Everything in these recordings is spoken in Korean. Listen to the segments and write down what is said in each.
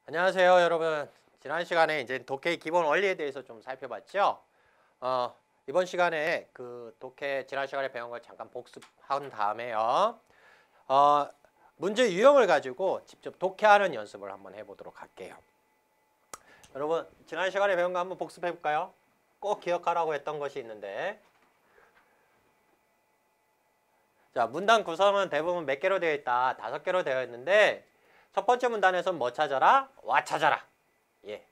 안녕하세요, 여러분. 지난 시간에 이제 독해의 기본 원리에 대해서 좀 살펴봤죠. 이번 시간에 그 독해 지난 시간에 배운 걸 잠깐 복습한 다음에요. 문제 유형을 가지고 직접 독해하는 연습을 한번 해보도록 할게요. 여러분, 지난 시간에 배운 거 한번 복습해 볼까요? 꼭 기억하라고 했던 것이 있는데, 자, 문단 구성은 대부분 몇 개로 되어 있다? 5개로 되어 있는데, 첫 번째 문단에서는 뭐 찾아라? 와 찾아라. 예.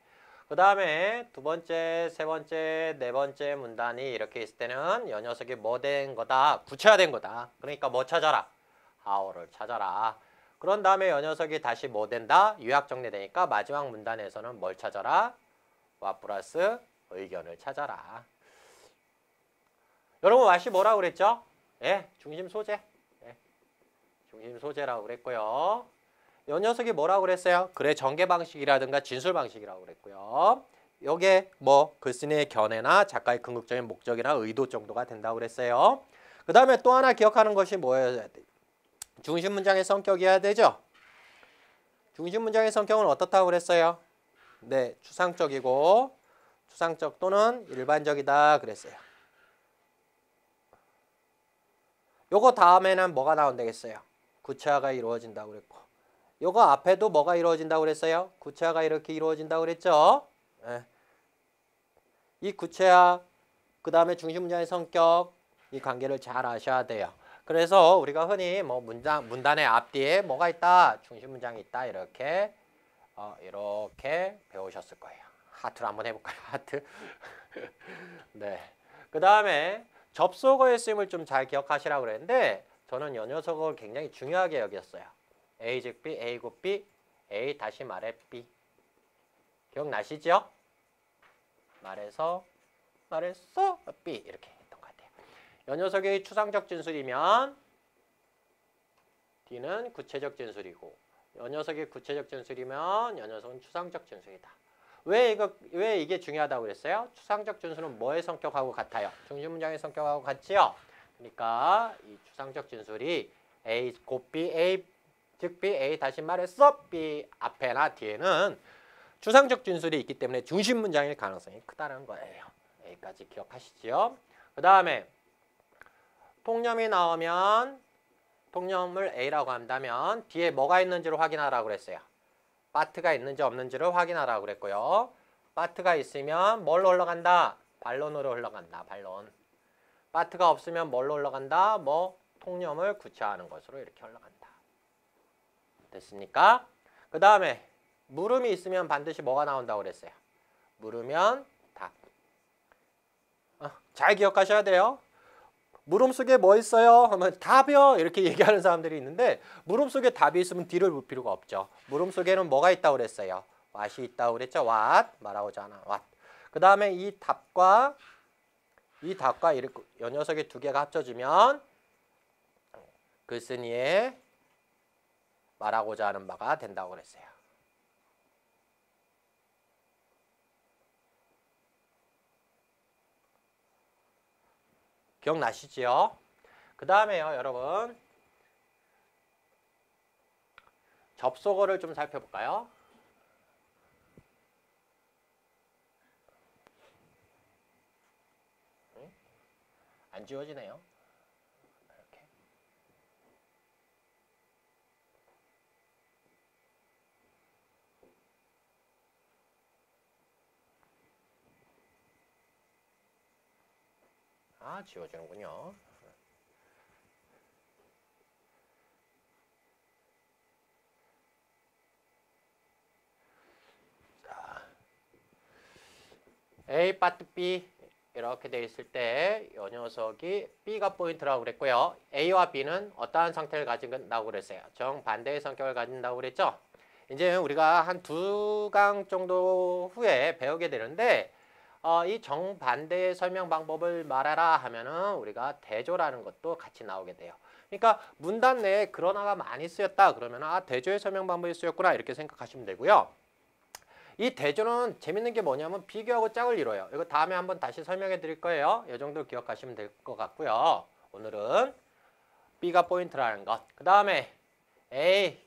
그 다음에 두 번째, 세 번째, 네 번째 문단이 이렇게 있을 때는 이 녀석이 뭐 된 거다? 구체화된 거다. 그러니까 뭐 찾아라? how를 찾아라. 그런 다음에 이 녀석이 다시 뭐 된다? 유약 정리되니까 마지막 문단에서는 뭘 찾아라? what 플러스 의견을 찾아라. 여러분 왓이 뭐라고 그랬죠? 예, 중심 소재. 예, 중심 소재라고 그랬고요. 이 녀석이 뭐라고 그랬어요? 글의 전개 방식이라든가 진술 방식이라고 그랬고요. 요게 뭐 글쓴이의 견해나 작가의 궁극적인 목적이나 의도 정도가 된다고 그랬어요. 그 다음에 또 하나 기억하는 것이 뭐여야 돼? 중심 문장의 성격이어야 되죠? 중심 문장의 성격은 어떻다고 그랬어요? 네, 추상적이고 추상적 또는 일반적이다 그랬어요. 요거 다음에는 뭐가 나온다겠어요? 구체화가 이루어진다고 그랬고, 요거 앞에도 뭐가 이루어진다고 그랬어요? 구체화가 이렇게 이루어진다고 그랬죠? 예. 이 구체화, 그 다음에 중심 문장의 성격, 이 관계를 잘 아셔야 돼요. 그래서 우리가 흔히 뭐 문단의 앞뒤에 뭐가 있다? 중심 문장이 있다. 이렇게 배우셨을 거예요. 하트로 한번 해볼까요? 하트. 네. 그 다음에 접속어의 쓰임을 좀 잘 기억하시라고 그랬는데, 저는 이 녀석을 굉장히 중요하게 여겼어요. A 즉 B, A 곧 B, A 다시 말해 B. 기억나시죠? 말해서 B 이렇게 했던 것 같아요. 이 녀석이 추상적 진술이면 D는 구체적 진술이고, 이 녀석이 구체적 진술이면 이 녀석은 추상적 진술이다. 왜 이게 중요하다고 그랬어요? 추상적 진술은 뭐의 성격하고 같아요? 중심 문장의 성격하고 같지요? 그러니까 이 추상적 진술이 A 곧 B, A 즉 B, A 다시 말해서 B 앞에나 뒤에는 추상적 진술이 있기 때문에 중심 문장일 가능성이 크다는 거예요. 여기까지 기억하시죠? 그 다음에 통념이 나오면 통념을 A라고 한다면 뒤에 뭐가 있는지를 확인하라고 그랬어요. 파트가 있는지 없는지를 확인하라고 그랬고요. 파트가 있으면 뭘로 흘러간다? 반론으로 흘러간다. 반론. 파트가 없으면 뭘로 흘러간다? 뭐 통념을 구체화하는 것으로 이렇게 흘러간다. 됐습니까? 그 다음에 물음이 있으면 반드시 뭐가 나온다고 그랬어요? 물으면 답. 잘 기억하셔야 돼요. 물음 속에 뭐 있어요? 하면 답이요. 이렇게 얘기하는 사람들이 있는데, 물음 속에 답이 있으면 뒤를 볼 필요가 없죠. 물음 속에는 뭐가 있다고 그랬어요? what이 있다고 그랬죠? what 말하고자 하는 what. 그 다음에 이 답과 이 녀석의 두 개가 합쳐지면 글쓴이의 말하고자 하는 바가 된다고 그랬어요. 기억나시지요? 그 다음에요, 여러분. 접속어를 좀 살펴볼까요? 안 지워지네요. 이렇게. 지워지는군요. 자, A 파트 B 이렇게 돼 있을 때 이 녀석이 B가 포인트라고 그랬고요. A와 B는 어떠한 상태를 가진다고 그랬어요? 정반대의 성격을 가진다고 그랬죠? 이제 우리가 한 2강 정도 후에 배우게 되는데, 이 정반대의 설명 방법을 말하라 하면은 우리가 대조라는 것도 같이 나오게 돼요. 그러니까 문단 내에 그러나가 많이 쓰였다 그러면 대조의 설명 방법이 쓰였구나 이렇게 생각하시면 되고요. 이 대조는 재밌는 게 뭐냐면 비교하고 짝을 이뤄요. 이거 다음에 한번 다시 설명해 드릴 거예요. 이 정도 기억하시면 될 것 같고요. 오늘은 B가 포인트라는 것. 그 다음에 A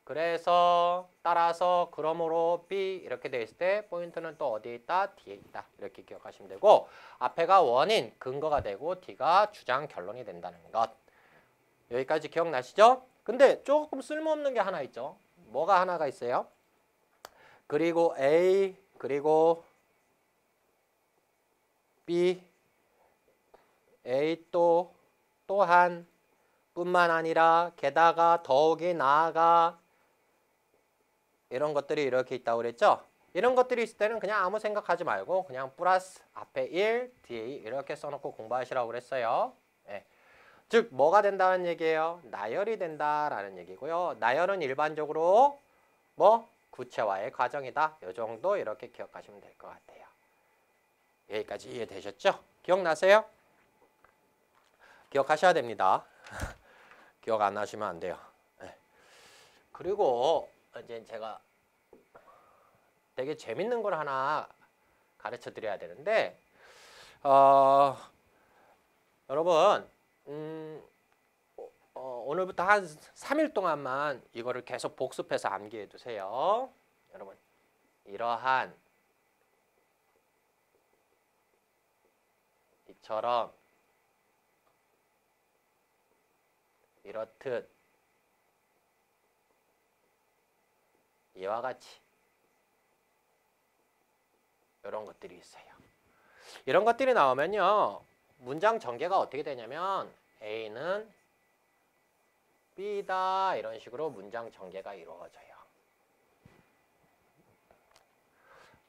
그래서 따라서 그러므로 B 이렇게 돼 있을 때 포인트는 또 어디에 있다? D에 있다. 이렇게 기억하시면 되고 앞에가 원인, 근거가 되고 D가 주장, 결론이 된다는 것. 여기까지 기억나시죠? 근데 조금 쓸모없는 게 하나 있죠. 뭐가 하나가 있어요? 그리고 A 그리고 B A 또한 뿐만 아니라 게다가 더욱이 나아가 이런 것들이 이렇게 있다고 그랬죠? 이런 것들이 있을 때는 그냥 아무 생각하지 말고 그냥 플러스 앞에 1, 뒤에 2 이렇게 써놓고 공부하시라고 그랬어요. 네. 즉 뭐가 된다는 얘기예요? 나열이 된다라는 얘기고요. 나열은 일반적으로 뭐 구체화의 과정이다. 이 정도 이렇게 기억하시면 될 것 같아요. 여기까지 이해되셨죠? 기억나세요? 기억하셔야 됩니다. 기억 안 하시면 안 돼요. 네. 그리고 이제 제가 되게 재밌는 걸 하나 가르쳐 드려야 되는데 여러분 오늘부터 한 3일 동안만 이거를 계속 복습해서 암기해 두세요. 여러분 이러한 이처럼 이렇듯 이와 같이 이런 것들이 있어요. 이런 것들이 나오면요. 문장 전개가 어떻게 되냐면 A는 B다 이런 식으로 문장 전개가 이루어져요.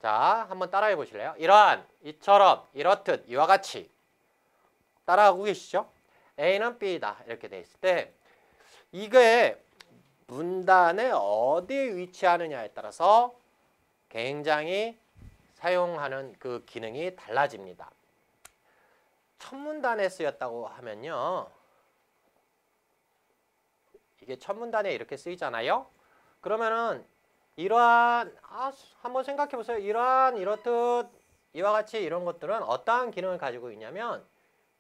자, 한번 따라해 보실래요? 이러한, 이처럼, 이렇듯, 이와 같이 따라하고 계시죠? A는 B다 이렇게 돼 있을 때 이게 문단에 어디에 위치하느냐에 따라서 굉장히 사용하는 그 기능이 달라집니다. 첫 문단에 쓰였다고 하면요. 이게 첫 문단에 이렇게 쓰이잖아요. 그러면은 이러한 한번 생각해 보세요. 이러한 이렇듯 이와 같이 이런 것들은 어떠한 기능을 가지고 있냐면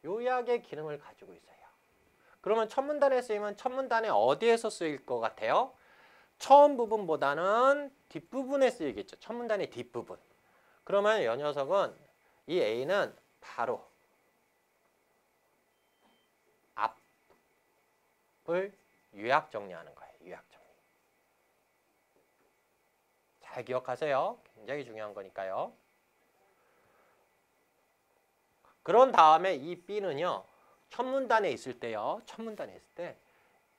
요약의 기능을 가지고 있어요. 그러면 첫 문단에 쓰이면 첫 문단에 어디에서 쓰일 것 같아요? 처음 부분보다는 뒷부분에 쓰이겠죠. 첫 문단의 뒷부분. 그러면 이 녀석은 이 A는 바로 앞을 요약 정리하는 거예요. 요약 정리. 잘 기억하세요. 굉장히 중요한 거니까요. 그런 다음에 이 B는요. 첫 문단에 있을 때요. 첫 문단에 있을 때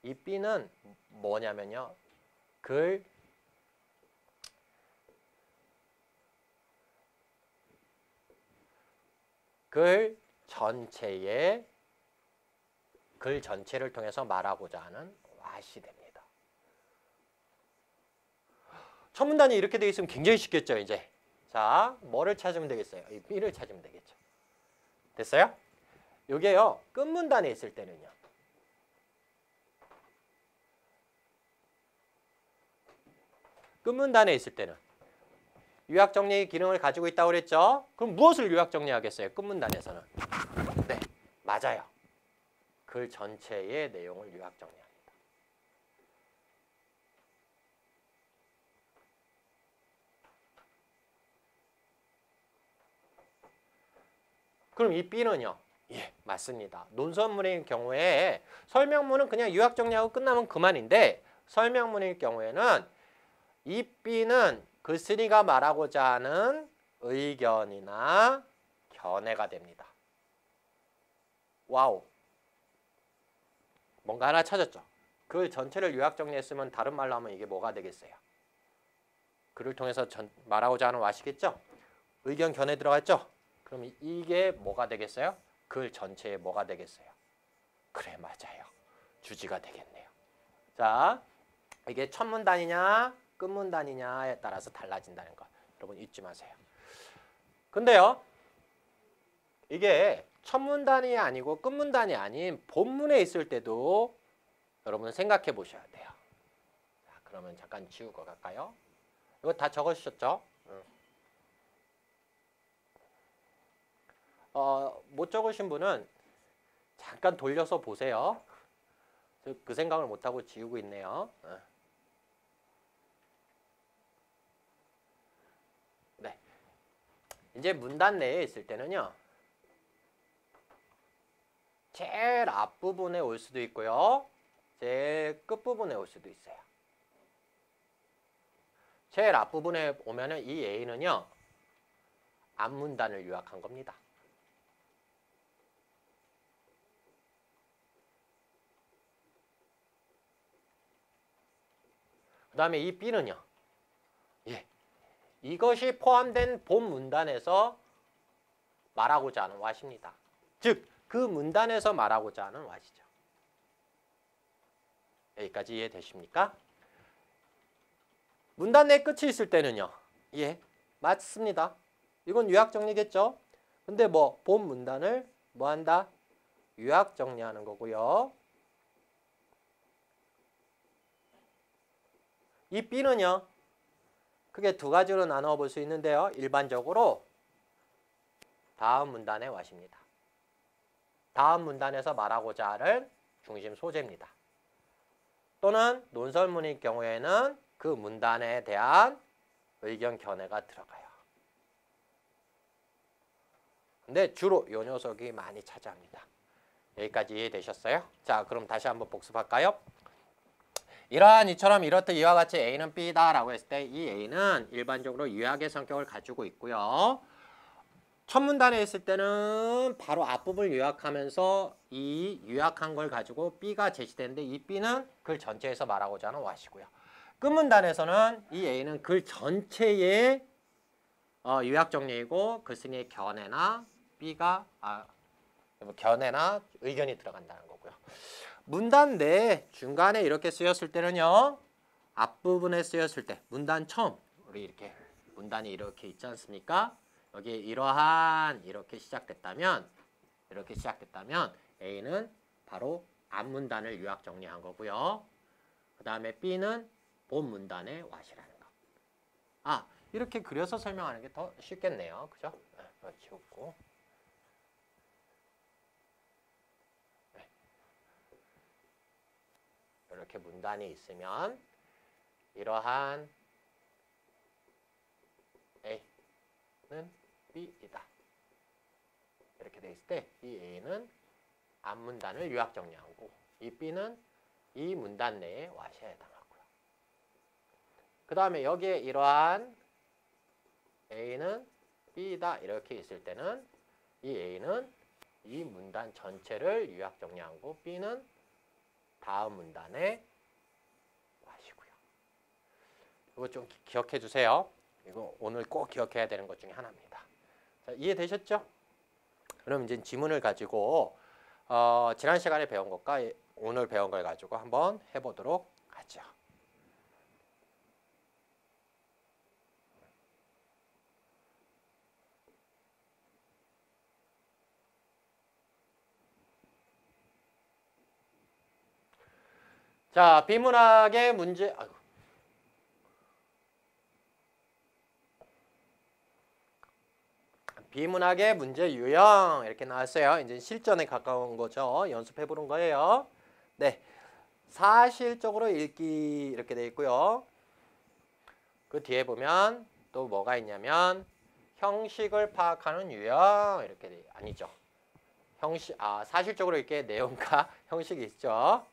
이 B는 뭐냐면요. 글 전체를 통해서 말하고자 하는 왓이 됩니다. 첫 문단이 이렇게 되어 있으면 굉장히 쉽겠죠, 이제. 자, 뭐를 찾으면 되겠어요? 이 B를 찾으면 되겠죠. 됐어요? 요게요, 끝문단에 있을 때는요. 끝문단에 있을 때는 요약 정리 기능을 가지고 있다고 그랬죠? 그럼 무엇을 요약 정리하겠어요? 끝문단에서는. 네, 맞아요. 글 전체의 내용을 요약 정리합니다. 그럼 이 B는요? 예, 맞습니다. 논설문의 경우에 설명문은 그냥 요약 정리하고 끝나면 그만인데 설명문의 경우에는 이 B는 글3가 말하고자 하는 의견이나 견해가 됩니다. 와우. 뭔가 하나 찾았죠? 글 전체를 요약 정리했으면 다른 말로 하면 이게 뭐가 되겠어요? 글을 통해서 말하고자 하는 왓이겠죠? 의견, 견해 들어갔죠? 그럼 이게 뭐가 되겠어요? 글 전체에 뭐가 되겠어요? 그래, 맞아요. 주지가 되겠네요. 자, 이게 첫 문단이냐 끝 문단이냐에 따라서 달라진다는 거 여러분 잊지 마세요. 근데요, 이게 첫 문단이 아니고 끝 문단이 아닌 본문에 있을 때도 여러분 생각해 보셔야 돼요. 자, 그러면 잠깐 지우고 갈까요? 이거 다 적으셨죠? 못 적으신 분은 잠깐 돌려서 보세요. 그 생각을 못하고 지우고 있네요. 이제 문단 내에 있을 때는요. 제일 앞부분에 올 수도 있고요. 제일 끝부분에 올 수도 있어요. 제일 앞부분에 오면은 이 A는요. 앞문단을 요약한 겁니다. 그 다음에 이 B는요. 예, 이것이 포함된 본 문단에서 말하고자 하는 왓입니다. 즉, 그 문단에서 말하고자 하는 왓이죠. 여기까지 이해되십니까? 문단 내 끝이 있을 때는요. 예, 맞습니다. 이건 요약 정리겠죠? 근데 뭐 본 문단을 뭐 한다? 요약 정리하는 거고요. 이 B는요. 크게 두 가지로 나누어 볼 수 있는데요. 일반적으로 다음 문단의 왓입니다. 다음 문단에서 말하고자 하는 중심 소재입니다. 또는 논설문일 경우에는 그 문단에 대한 의견 견해가 들어가요. 근데 주로 이 녀석이 많이 차지합니다. 여기까지 이해되셨어요? 자, 그럼 다시 한번 복습할까요? 이러한 이처럼 이렇듯 이와 같이 A는 B다 라고 했을 때 이 A는 일반적으로 요약의 성격을 가지고 있고요. 첫 문단에 있을 때는 바로 앞부분을 요약하면서 이 요약한 걸 가지고 B가 제시되는데 이 B는 글 전체에서 말하고자 하는 왓이고요. 끝 문단에서는 이 A는 글 전체의 요약 정리이고 글쓴이의 견해나 B가 견해나 의견이 들어간다는 거고요. 문단 내 중간에 이렇게 쓰였을 때는요. 앞부분에 쓰였을 때 문단 처음 우리 이렇게 문단이 이렇게 있지 않습니까? 여기 이러한 이렇게 시작됐다면 A는 바로 앞문단을 요약 정리한 거고요. 그 다음에 B는 본 문단의 왓이라는 거. 이렇게 그려서 설명하는 게 더 쉽겠네요. 그죠? 지웠고. 이렇게 문단이 있으면 이러한 A는 B이다. 이렇게 돼 있을 때 이 A는 앞문단을 요약 정리하고 이 B는 이 문단 내에 왓이 해당하고요. 그 다음에 여기에 이러한 A는 B다 이렇게 있을 때는 이 A는 이 문단 전체를 요약 정리하고 B는 다음 문단의 왓이고요. 이거 좀 기억해 주세요. 이거 오늘 꼭 기억해야 되는 것 중에 하나입니다. 자, 이해되셨죠? 그럼 이제 지문을 가지고 지난 시간에 배운 것과 오늘 배운 걸 가지고 한번 해보도록 하죠. 자, 비문학의 문제. 비문학의 문제 유형 이렇게 나왔어요. 이제 실전에 가까운 거죠. 연습해 보는 거예요. 네, 사실적으로 읽기 이렇게 돼 있고요. 그 뒤에 보면 또 뭐가 있냐면 형식을 파악하는 유형 이렇게 돼 아니죠. 사실적으로 읽기의 내용과 형식이 있죠.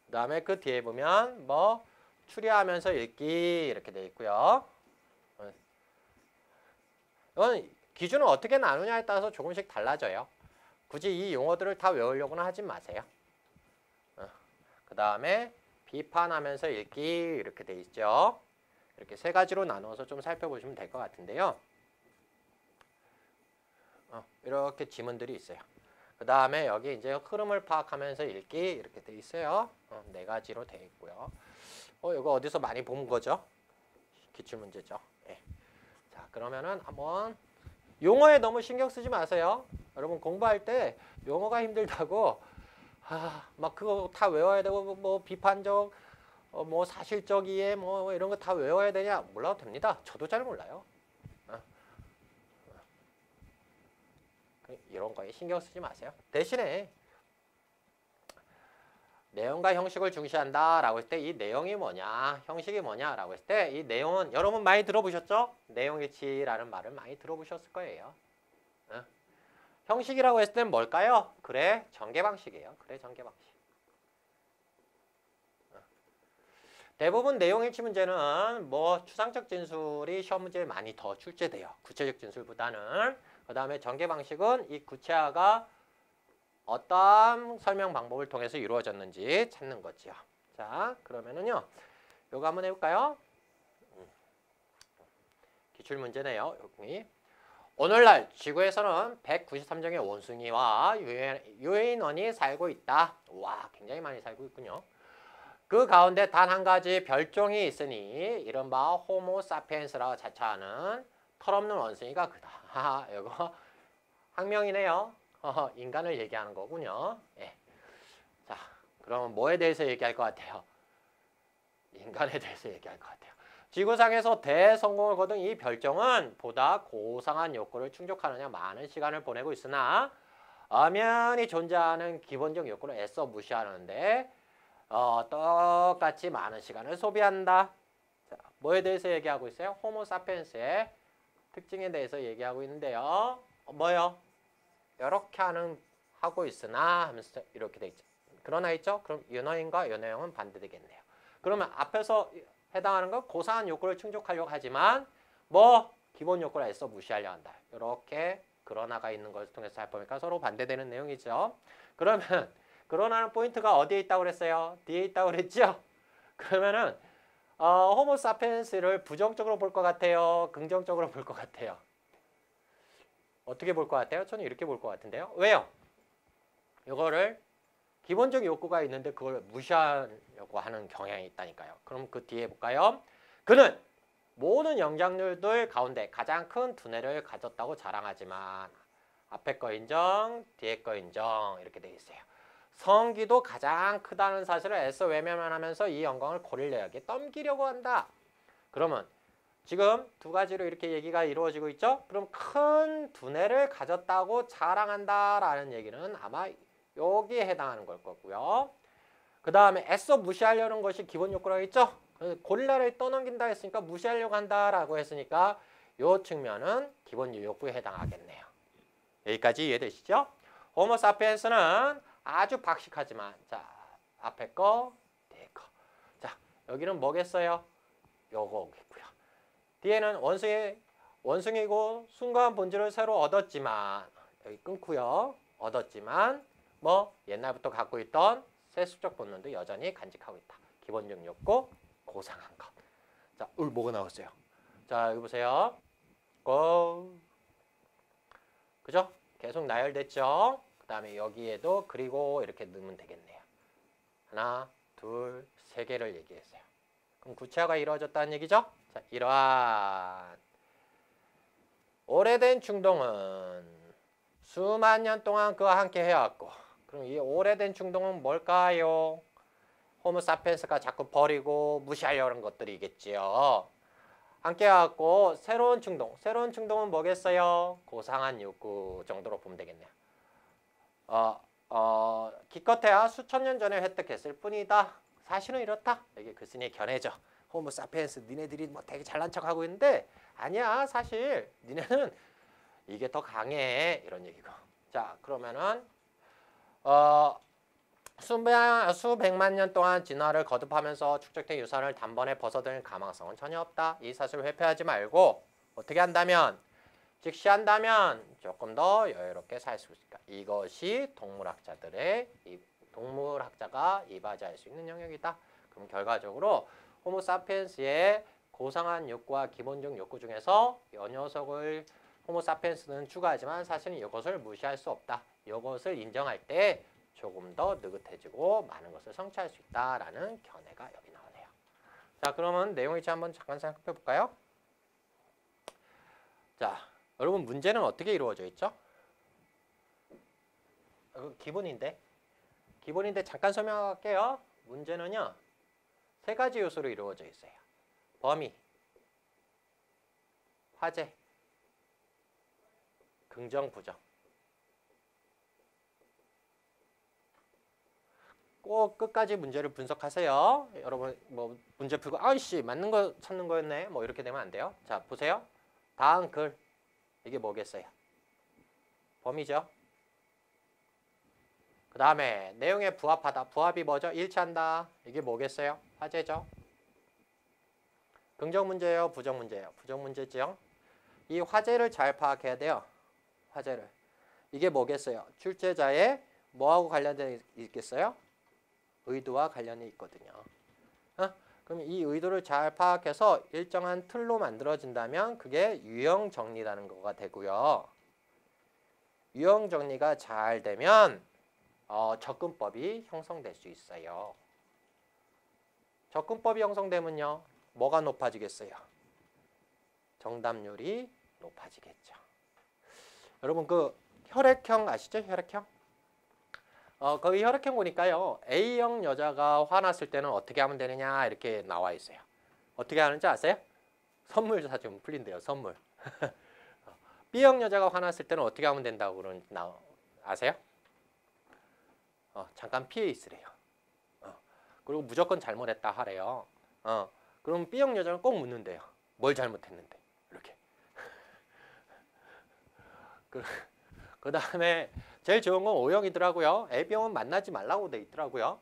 그 다음에 그 뒤에 보면 뭐 추리하면서 읽기 이렇게 돼 있고요. 이건 기준을 어떻게 나누냐에 따라서 조금씩 달라져요. 굳이 이 용어들을 다 외우려고는 하지 마세요. 그 다음에 비판하면서 읽기 이렇게 돼 있죠. 이렇게 세 가지로 나눠서 좀 살펴보시면 될 것 같은데요. 이렇게 지문들이 있어요. 그 다음에 여기 이제 흐름을 파악하면서 읽기 이렇게 돼 있어요. 네 가지로 돼 있고요. 이거 어디서 많이 본 거죠? 기출문제죠. 네. 자, 그러면은 한번 용어에 너무 신경 쓰지 마세요. 여러분 공부할 때 용어가 힘들다고 막 그거 다 외워야 되고 뭐 비판적 뭐 사실적 이해 뭐 이런 거 다 외워야 되냐? 몰라도 됩니다. 저도 잘 몰라요. 이런 거에 신경 쓰지 마세요. 대신에 내용과 형식을 중시한다라고 했을 때 이 내용이 뭐냐, 형식이 뭐냐라고 했을 때 이 내용은 여러분 많이 들어보셨죠? 내용일치라는 말을 많이 들어보셨을 거예요. 어? 형식이라고 했을 땐 뭘까요? 그래, 전개 방식이에요. 그래, 전개 방식. 대부분 내용일치 문제는 뭐 추상적 진술이 시험 문제에 많이 더 출제돼요. 구체적 진술보다는. 그 다음에 전개 방식은 이 구체화가 어떠한 설명 방법을 통해서 이루어졌는지 찾는 거지요. 자, 그러면은요. 요거 한번 해볼까요? 기출문제네요. 여기. 오늘날 지구에서는 193종의 원숭이와 유해인원이 살고 있다. 와, 굉장히 많이 살고 있군요. 그 가운데 단 한 가지 별종이 있으니 이른바 호모 사피엔스라고 자처하는 털없는 원숭이가 그다. 하하, 이거 학명이네요. 인간을 얘기하는 거군요. 예. 자, 그러면 뭐에 대해서 얘기할 것 같아요? 인간에 대해서 얘기할 것 같아요. 지구상에서 대성공을 거둔 이 별종은 보다 고상한 욕구를 충족하느냐 많은 시간을 보내고 있으나 엄연히 존재하는 기본적 욕구를 애써 무시하는데 똑같이 많은 시간을 소비한다. 자, 뭐에 대해서 얘기하고 있어요? 호모 사피엔스의 특징에 대해서 얘기하고 있는데요. 뭐요? 이렇게 하고 있으나 하면서 이렇게 돼 있죠. 그러나 있죠? 그럼 윤어인과 연어형은 반대되겠네요. 그러면 앞에서 해당하는 건 고상한 욕구를 충족하려고 하지만 뭐 기본 욕구를 애써 무시하려 한다. 이렇게 그러나가 있는 것을 통해서 살펴보니까 서로 반대되는 내용이죠. 그러면 그러나는 포인트가 어디에 있다고 그랬어요? 뒤에 있다고 그랬죠? 그러면은 호모 사피엔스를 부정적으로 볼 것 같아요? 긍정적으로 볼 것 같아요? 어떻게 볼 것 같아요? 저는 이렇게 볼 것 같은데요. 왜요? 이거를 기본적 욕구가 있는데 그걸 무시하려고 하는 경향이 있다니까요. 그럼 그 뒤에 볼까요? 그는 모든 영장류들 가운데 가장 큰 두뇌를 가졌다고 자랑하지만 앞에 거 인정, 뒤에 거 인정 이렇게 돼 있어요. 성기도 가장 크다는 사실을 애써 외면하면서 이 영광을 고릴레에게 넘기려고 한다. 그러면 지금 두 가지로 이렇게 얘기가 이루어지고 있죠. 그럼 큰 두뇌를 가졌다고 자랑한다라는 얘기는 아마 여기에 해당하는 걸 거고요. 그 다음에 애써 무시하려는 것이 기본 욕구라고 했죠. 고릴라를 떠넘긴다 했으니까 무시하려고 한다라고 했으니까 이 측면은 기본 욕구에 해당하겠네요. 여기까지 이해되시죠? 호모 사피엔스는 아주 박식하지만 자 앞에 거, 뒤에 거. 자 여기는 뭐겠어요? 요거겠고요. 뒤에는 원숭이고 순간 본질을 새로 얻었지만 여기 끊고요. 얻었지만 뭐 옛날부터 갖고 있던 세습적 본능도 여전히 간직하고 있다. 기본적 욕구, 고상한 것. 자, 뭐가 나왔어요? 자, 여기 보세요. 고. 그죠? 계속 나열됐죠? 그 다음에 여기에도 그리고 이렇게 넣으면 되겠네요. 하나, 둘, 세 개를 얘기했어요. 그럼 구체화가 이루어졌다는 얘기죠? 자, 이러한 오래된 충동은 수만 년 동안 그와 함께 해왔고 그럼 이 오래된 충동은 뭘까요? 호모 사피엔스가 자꾸 버리고 무시하려는 것들이겠지요. 함께 해왔고 새로운 충동은 뭐겠어요? 고상한 욕구 정도로 보면 되겠네요. 기껏해야 수천 년 전에 획득했을 뿐이다. 사실은 이렇다. 이게 글쓴이의 견해죠. 호모 사피엔스 니네들이 뭐 되게 잘난 척하고 있는데 아니야. 사실 니네는 이게 더 강해. 이런 얘기고. 자 그러면은 수백만 년 동안 진화를 거듭하면서 축적된 유산을 단번에 벗어들 가망성은 전혀 없다. 이 사실을 회피하지 말고 어떻게 한다면 즉시한다면 조금 더 여유롭게 살 수 있을까. 이것이 동물학자가 이바지할 수 있는 영역이다. 그럼 결과적으로 호모 사피엔스의 고상한 욕구와 기본적 욕구 중에서 이 녀석을 호모 사피엔스는 추가하지만 사실은 이것을 무시할 수 없다. 이것을 인정할 때 조금 더 느긋해지고 많은 것을 성취할 수 있다라는 견해가 여기 나오네요. 자, 그러면 내용일치 한번 잠깐 생각해 볼까요? 자, 여러분 문제는 어떻게 이루어져 있죠? 기본인데 잠깐 설명할게요. 문제는요. 세 가지 요소로 이루어져 있어요. 범위, 화제, 긍정, 부정. 꼭 끝까지 문제를 분석하세요. 여러분 뭐 문제 풀고 아이씨 맞는 거 찾는 거였네. 뭐 이렇게 되면 안 돼요. 자 보세요. 다음 글 이게 뭐겠어요? 범위죠. 그 다음에 내용에 부합하다. 부합이 뭐죠? 일치한다. 이게 뭐겠어요? 화제죠. 긍정 문제예요? 부정 문제예요? 부정 문제죠. 이 화제를 잘 파악해야 돼요. 화제를. 이게 뭐겠어요? 출제자의 뭐하고 관련되어 있겠어요? 의도와 관련이 있거든요. 그럼 이 의도를 잘 파악해서 일정한 틀로 만들어진다면 그게 유형 정리라는 거가 되고요. 유형 정리가 잘 되면 접근법이 형성될 수 있어요. 접근법이 형성되면요. 뭐가 높아지겠어요? 정답률이 높아지겠죠. 여러분 그 혈액형 아시죠? 혈액형? 거기 혈액형 보니까요. A형 여자가 화났을 때는 어떻게 하면 되느냐 이렇게 나와 있어요. 어떻게 하는지 아세요? 선물 사주면 풀린대요. 선물. B형 여자가 화났을 때는 어떻게 하면 된다고 그러는지 아세요? 잠깐 피해 있으래요. 그리고 무조건 잘못했다 하래요. 그럼 B형 여자는 꼭 묻는데요. 뭘 잘못했는데 이렇게. 그 다음에 제일 좋은 건 O형이더라고요. AB형은 만나지 말라고 돼 있더라고요.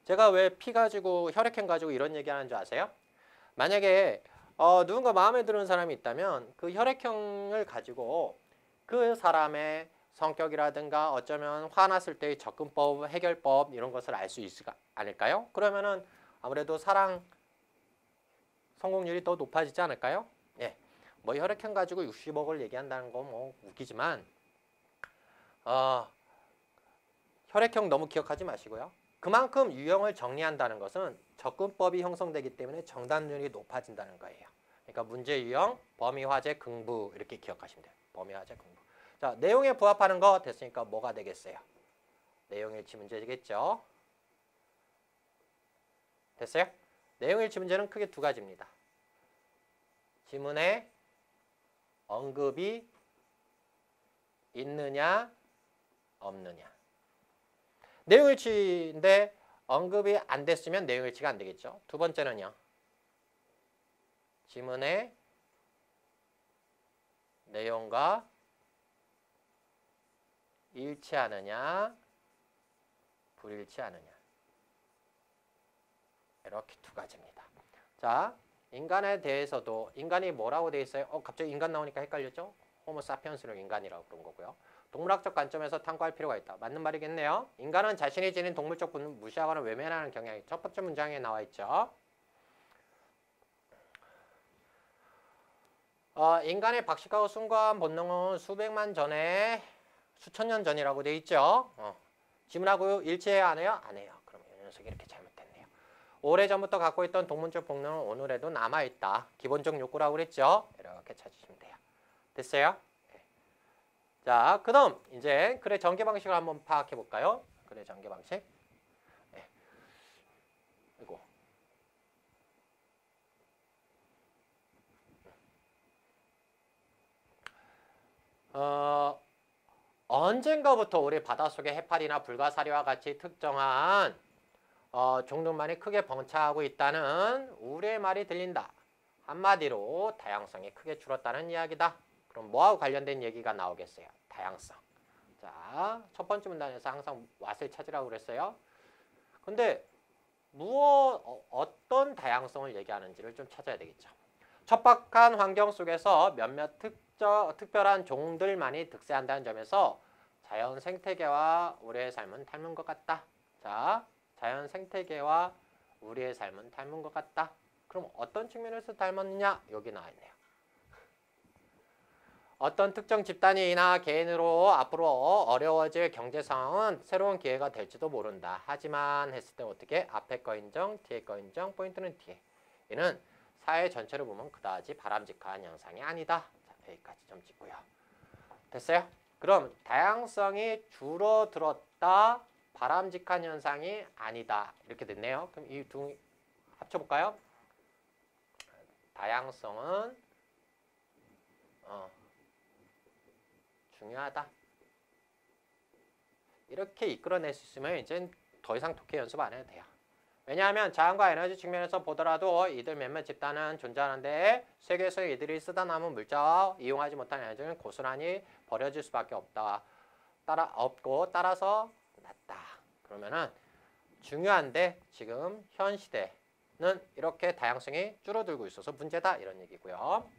제가 왜 피 가지고 혈액형 가지고 이런 얘기하는 줄 아세요? 만약에 누군가 마음에 드는 사람이 있다면 그 혈액형을 가지고 그 사람의 성격이라든가 어쩌면 화났을 때의 접근법, 해결법 이런 것을 알 수 있지 않을까요? 그러면은 아무래도 사랑 성공률이 더 높아지지 않을까요? 예. 뭐 혈액형 가지고 60억을 얘기한다는 거 뭐 웃기지만 혈액형 너무 기억하지 마시고요. 그만큼 유형을 정리한다는 것은 접근법이 형성되기 때문에 정답률이 높아진다는 거예요. 그러니까 문제 유형, 범위, 화제, 긍부 이렇게 기억하시면 돼요. 범위, 화제, 긍부. 자, 내용에 부합하는 거 됐으니까 뭐가 되겠어요? 내용일치 문제겠죠. 됐어요? 내용일치 문제는 크게 두 가지입니다. 지문에 언급이 있느냐 없느냐. 내용일치인데 언급이 안 됐으면 내용일치가 안 되겠죠. 두 번째는요. 지문의 내용과 일치하느냐 불일치하느냐. 이렇게 두 가지입니다. 자, 인간에 대해서도 인간이 뭐라고 되어 있어요? 갑자기 인간 나오니까 헷갈렸죠? 호모사피엔스는 인간이라고 그런 거고요. 동물학적 관점에서 탐구할 필요가 있다. 맞는 말이겠네요. 인간은 자신이 지닌 동물적 본능을 무시하거나 외면하는 경향이 첫 번째 문장에 나와 있죠. 인간의 박식하고 순수한 본능은 수백만 전에 수천 년 전이라고 돼 있죠. 지문하고 일치해야 안 해요? 안 해요. 그럼 이 녀석이 이렇게 잘못됐네요. 오래전부터 갖고 있던 동물적 본능은 오늘에도 남아있다. 기본적 욕구라고 그랬죠. 이렇게 찾으시면 돼요. 됐어요? 자, 그 다음 이제 글의 전개 방식을 한번 파악해 볼까요? 글의 전개 방식. 네. 이거. 언젠가부터 우리 바닷속에 해파리나 불가사리와 같이 특정한 종들만이 크게 번창하고 있다는 우리의 말이 들린다. 한마디로 다양성이 크게 줄었다는 이야기다. 그럼 뭐하고 관련된 얘기가 나오겠어요? 다양성. 자, 첫 번째 문단에서 항상 왓을 찾으라고 그랬어요. 근데 어떤 다양성을 얘기하는지를 좀 찾아야 되겠죠. 척박한 환경 속에서 몇몇 특별한 종들만이 득세한다는 점에서 자연 생태계와 우리의 삶은 닮은 것 같다. 자, 자연 생태계와 우리의 삶은 닮은 것 같다. 그럼 어떤 측면에서 닮았느냐? 여기 나와 있네요. 어떤 특정 집단이나 개인으로 앞으로 어려워질 경제 상황은 새로운 기회가 될지도 모른다. 하지만 했을 때 어떻게? 앞에 거 인정, 뒤에 거 인정, 포인트는 뒤에. 이는 사회 전체를 보면 그다지 바람직한 현상이 아니다. 자, 여기까지 좀 찍고요. 됐어요? 그럼 다양성이 줄어들었다. 바람직한 현상이 아니다. 이렇게 됐네요. 그럼 이 두 합쳐볼까요? 다양성은 중요하다. 이렇게 이끌어낼 수 있으면 이제 더 이상 독해 연습 안 해도 돼요. 왜냐하면 자원과 에너지 측면에서 보더라도 이들 몇몇 집단은 존재하는데 세계에서 이들이 쓰다 남은 물자와 이용하지 못한 에너지는 고스란히 버려질 수밖에 따라서 낮다. 그러면은 중요한데 지금 현 시대는 이렇게 다양성이 줄어들고 있어서 문제다 이런 얘기고요.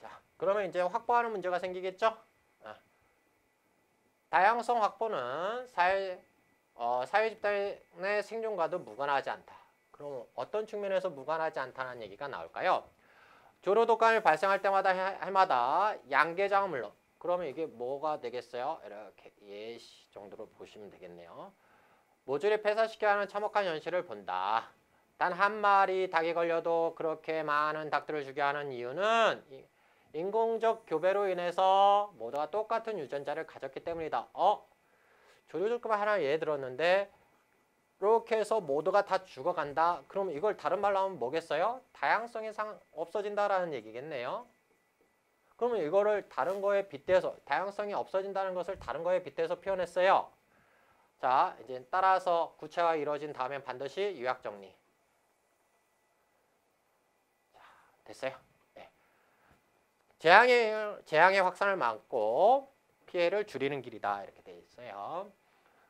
자, 그러면 이제 확보하는 문제가 생기겠죠? 다양성 확보는 사회 집단의 생존과도 무관하지 않다. 그럼 어떤 측면에서 무관하지 않다는 얘기가 나올까요? 조류독감이 발생할 때마다 해마다 양계장은 물론 그러면 이게 뭐가 되겠어요? 이렇게 예시 정도로 보시면 되겠네요. 모조리 폐사시켜야 하는 참혹한 현실을 본다. 단 한 마리 닭이 걸려도 그렇게 많은 닭들을 죽여 하는 이유는 인공적 교배로 인해서 모두가 똑같은 유전자를 가졌기 때문이다. 조류독감 하나 예를 들었는데 이렇게 해서 모두가 다 죽어간다. 그럼 이걸 다른 말로 하면 뭐겠어요? 다양성이 없어진다라는 얘기겠네요. 그러면 이거를 다른 거에 빗대서 다양성이 없어진다는 것을 다른 거에 빗대서 표현했어요. 자, 이제 따라서 구체화 이루어진 다음엔 반드시 요약 정리. 자, 됐어요? 네. 재앙의 확산을 막고 피해를 줄이는 길이다. 이렇게 돼 있어요.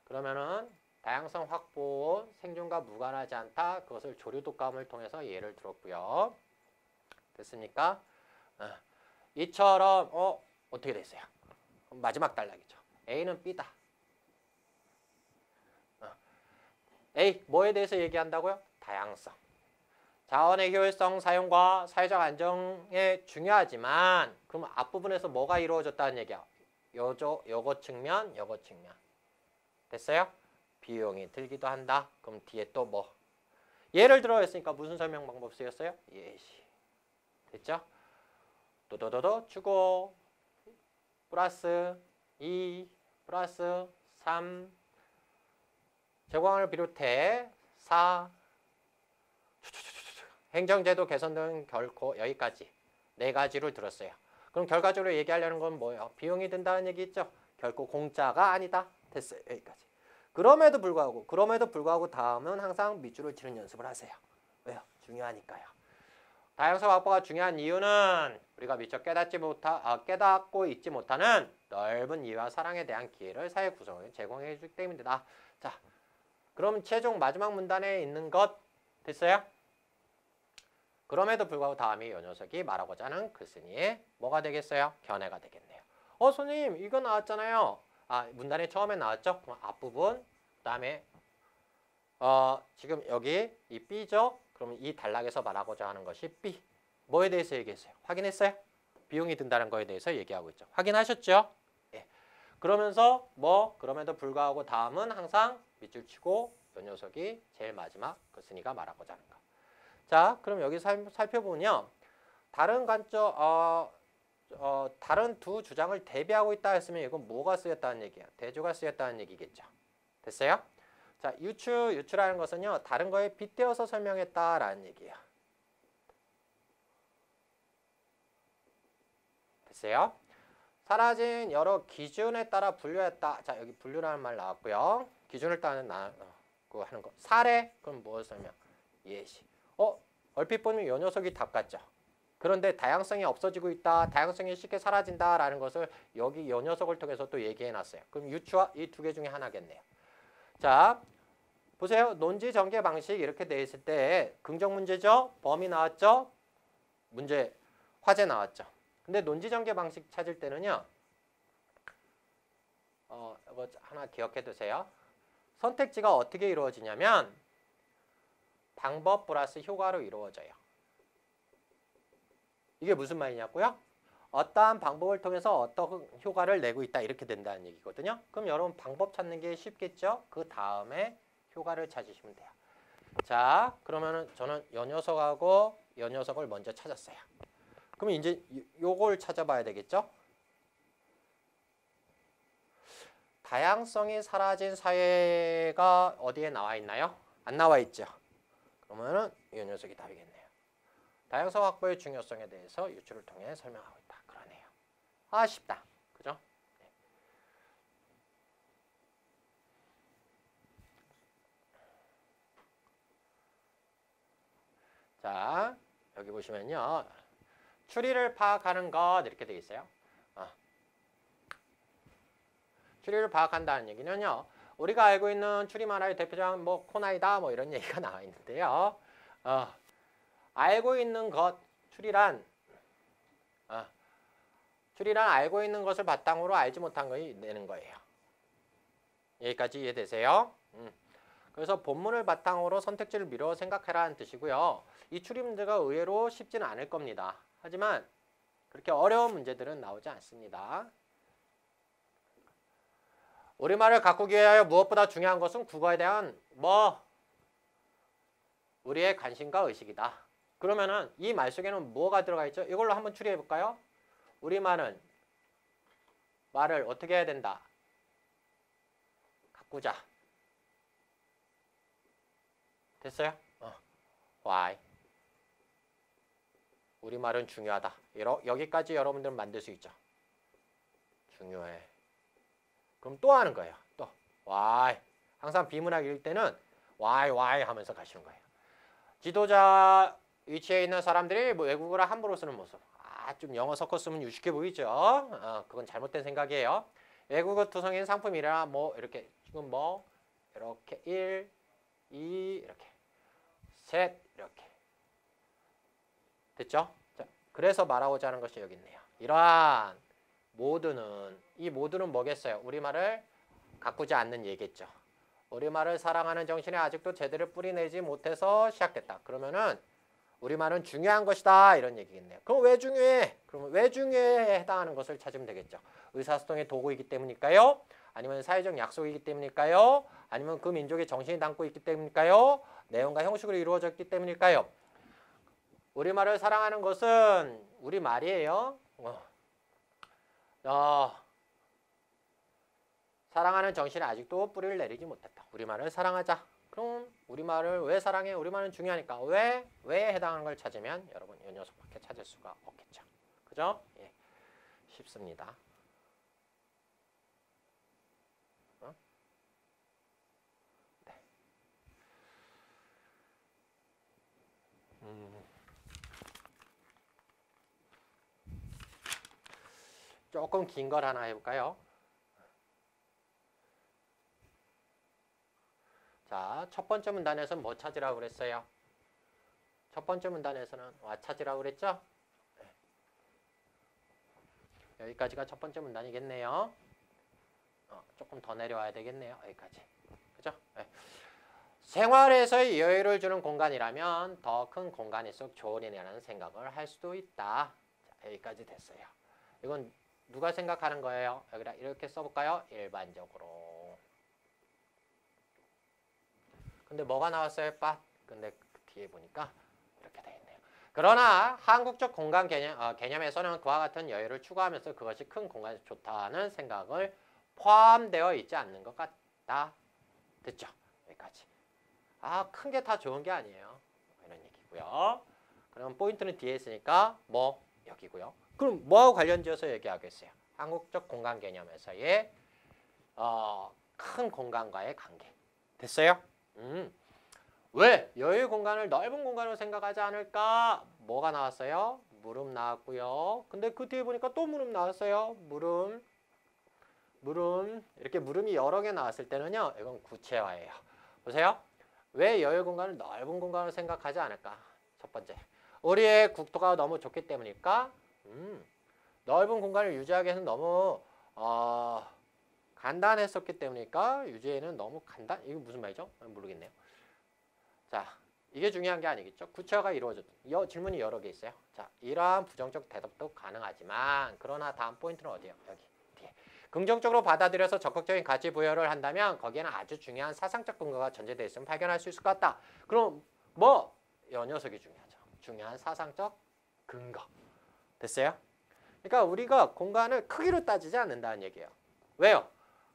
그러면은 다양성 확보, 생존과 무관하지 않다. 그것을 조류독감을 통해서 예를 들었고요. 됐습니까? 이처럼 어떻게 됐어요? 마지막 단락이죠. A는 B다. A, 뭐에 대해서 얘기한다고요? 다양성. 자원의 효율성 사용과 사회적 안정에 중요하지만 그럼 앞부분에서 뭐가 이루어졌다는 얘기야? 요거 측면, 요거 측면. 됐어요? 비용이 들기도 한다. 그럼 뒤에 또 뭐? 예를 들어 했으니까 무슨 설명 방법 쓰였어요? 예시. 됐죠? 도도도도 주고 플러스 2 플러스 3 제공을 비롯해 4 행정제도 개선 등 결코 여기까지 4가지를 들었어요. 그럼 결과적으로 얘기하려는 건 뭐예요? 비용이 든다는 얘기 있죠? 결코 공짜가 아니다. 됐어요. 여기까지. 그럼에도 불구하고 다음은 항상 밑줄을 치는 연습을 하세요. 왜요? 중요하니까요. 다양성 확보가 중요한 이유는 우리가 미처 깨닫고 있지 못하는 넓은 이해와 사랑에 대한 기회를 사회 구성에 제공해 주기 때문이다. 자, 그럼 최종 마지막 문단에 있는 것 됐어요? 그럼에도 불구하고 다음이 이 녀석이 말하고자 하는 글쓴이의 뭐가 되겠어요? 견해가 되겠네요. 선생님 이거 나왔잖아요. 문단이 처음에 나왔죠? 그럼 앞부분 그 다음에 지금 여기 이 B죠? 그러면 이 단락에서 말하고자 하는 것이 B. 뭐에 대해서 얘기했어요? 확인했어요? 비용이 든다는 거에 대해서 얘기하고 있죠. 확인하셨죠? 예. 그러면서 그럼에도 불구하고 다음은 항상 밑줄 치고 이 녀석이 제일 마지막 글쓴이가 말하고자 하는 거. 자, 그럼 여기 살펴보면요. 다른 다른 두 주장을 대비하고 있다 했으면 이건 뭐가 쓰였다는 얘기야? 대조가 쓰였다는 얘기겠죠. 됐어요? 자, 유추라는 것은요. 다른 거에 빗대어서 설명했다라는 얘기예요. 됐어요? 사라진 여러 기준에 따라 분류했다. 자, 여기 분류라는 말 나왔고요. 기준을 따는 하는 거. 사례, 그럼 무엇을 설명? 예시. 얼핏 보면 이 녀석이 답 같죠. 그런데 다양성이 없어지고 있다. 다양성이 쉽게 사라진다라는 것을 여기 이 녀석을 통해서 또 얘기해 놨어요. 그럼 유추와 이 두 개 중에 하나겠네요. 자, 보세요. 논지 전개 방식 이렇게 돼 있을 때 긍정 문제죠. 범위 나왔죠. 문제 화제 나왔죠. 근데 논지 전개 방식 찾을 때는요. 이거 하나 기억해 두세요. 선택지가 어떻게 이루어지냐면 방법 플러스 효과로 이루어져요. 이게 무슨 말이냐고요? 어떠한 방법을 통해서 어떤 효과를 내고 있다 이렇게 된다는 얘기거든요. 그럼 여러분 방법 찾는 게 쉽겠죠? 그 다음에 효과를 찾으시면 돼요. 자, 그러면은 저는 요 녀석하고 요 녀석을 먼저 찾았어요. 그러면 이제 요걸 찾아봐야 되겠죠? 다양성이 사라진 사회가 어디에 나와 있나요? 안 나와 있죠. 그러면은 이 녀석이 답이겠네요. 다양성 확보의 중요성에 대해서 유추를 통해 설명하고 있다. 그러네요. 쉽다. 그죠? 네. 자, 여기 보시면요. 추리를 파악하는 것 이렇게 되어 있어요. 추리를 파악한다는 얘기는요. 우리가 알고 있는 추리 만화의 대표적 뭐 코나이다 뭐 이런 얘기가 나와 있는데요. 알고 있는 것 추리란 알고 있는 것을 바탕으로 알지 못한 것이 내는 거예요. 여기까지 이해되세요? 그래서 본문을 바탕으로 선택지를 미뤄 생각해라는 뜻이고요. 이 추리 문제가 의외로 쉽지는 않을 겁니다. 하지만 그렇게 어려운 문제들은 나오지 않습니다. 우리말을 가꾸기 위하여 무엇보다 중요한 것은 국어에 대한 우리의 관심과 의식이다. 그러면은 이 말 속에는 뭐가 들어가 있죠? 이걸로 한번 추리해 볼까요? 우리말은 말을 어떻게 해야 된다? 가꾸자. 됐어요? Why? 우리말은 중요하다. 여기까지 여러분들은 만들 수 있죠. 중요해. 그럼 또 하는 거예요. 또 why. 항상 비문학 읽을 때는 why 하면서 가시는 거예요. 지도자 위치에 있는 사람들이 외국어를 함부로 쓰는 모습. 좀 영어 섞어 쓰면 유식해 보이죠? 그건 잘못된 생각이에요. 외국어 투성인 상품이라 이렇게 지금 이렇게 1, 2 이렇게 셋 이렇게 됐죠? 자, 그래서 말하고자 하는 것이 여기 있네요. 이러한 이 모두는 뭐겠어요? 우리말을 가꾸지 않는 얘기겠죠. 우리말을 사랑하는 정신이 아직도 제대로 뿌리내지 못해서 시작됐다. 그러면은 우리말은 중요한 것이다 이런 얘기겠네요. 그럼 왜 중요해? 그러면 왜 중요해에 해당하는 것을 찾으면 되겠죠. 의사소통의 도구이기 때문일까요? 아니면 사회적 약속이기 때문일까요? 아니면 그 민족의 정신이 담고 있기 때문일까요? 내용과 형식으로 이루어졌기 때문일까요? 우리말을 사랑하는 것은 우리말이에요. 사랑하는 정신이 아직도 뿌리를 내리지 못했다. 우리말을 사랑하자. 그럼 우리말을 왜 사랑해? 우리말은 중요하니까. 왜 해당하는 걸 찾으면 여러분 이 녀석밖에 찾을 수가 없겠죠. 그죠? 예. 쉽습니다. 네. 조금 긴 걸 하나 해볼까요? 자, 첫 번째 문단에서는 뭐 찾으라고 그랬어요? 첫 번째 문단에서는 와 찾으라고 그랬죠? 네. 여기까지가 첫 번째 문단이겠네요. 조금 더 내려와야 되겠네요. 여기까지. 그죠? 네. 생활에서의 여유를 주는 공간이라면 더 큰 공간일수록 좋으리라는 생각을 할 수도 있다. 자, 여기까지 됐어요. 이건 누가 생각하는 거예요? 여기다 이렇게 써볼까요? 일반적으로. 근데 뭐가 나왔어요? 근데 뒤에 보니까 이렇게 되어 있네요. 그러나 한국적 공간 개념에서는 그와 같은 여유를 추구하면서 그것이 큰 공간에서 좋다는 생각을 포함되어 있지 않는 것 같다. 됐죠? 여기까지. 큰 게 다 좋은 게 아니에요. 이런 얘기고요. 그럼 포인트는 뒤에 있으니까 여기고요. 그럼 뭐하고 관련지어서 얘기하겠어요? 한국적 공간 개념에서의 큰 공간과의 관계. 됐어요? 왜? 여유 공간을 넓은 공간으로 생각하지 않을까? 뭐가 나왔어요? 무릎 나왔고요. 근데 그 뒤에 보니까 또 무릎 나왔어요. 무릎. 이렇게 무릎이 여러 개 나왔을 때는요. 이건 구체화예요. 보세요. 왜 여유 공간을 넓은 공간으로 생각하지 않을까? 첫 번째. 우리의 국토가 너무 좋기 때문일까? 넓은 공간을 유지하기 위해서는 너무 간단했었기 때문일까? 유지에는 너무 이게 무슨 말이죠? 모르겠네요. 자, 이게 중요한 게 아니겠죠? 구체화가 이루어졌죠. 질문이 여러 개 있어요. 자, 이러한 부정적 대답도 가능하지만 그러나 다음 포인트는 어디예요? 여기 뒤에. 긍정적으로 받아들여서 적극적인 가치 부여를 한다면 거기에는 아주 중요한 사상적 근거가 전제되어 있으면 발견할 수 있을 것 같다. 그럼 이 녀석이 중요하죠. 중요한 사상적 근거. 됐어요? 그러니까 우리가 공간을 크기로 따지지 않는다는 얘기예요. 왜요?